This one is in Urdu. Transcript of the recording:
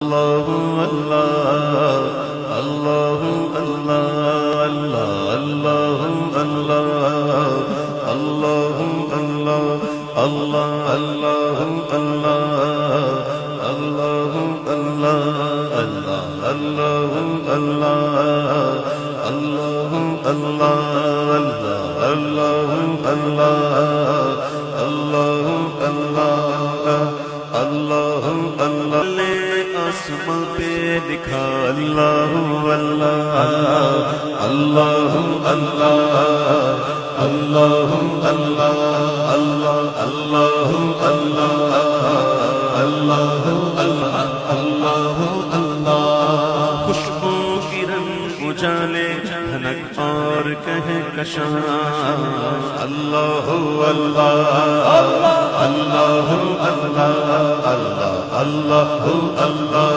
اللہ اللہ اللہ اللہ اللہ اللہ اللہ اللہ اللہ اللہ اللہ اللہ اللہ اللہ اللہ اللہ آسماں پہ لکھا اللہ اللہ اللہ اللہ اللہ اللہ اللہ اللہ اللہ اللہ اللہ خوشبو کرن اجالے دھنک اور کہے کشاں اللہ اللہ اللہ اللہ اللہ اللہ اللہ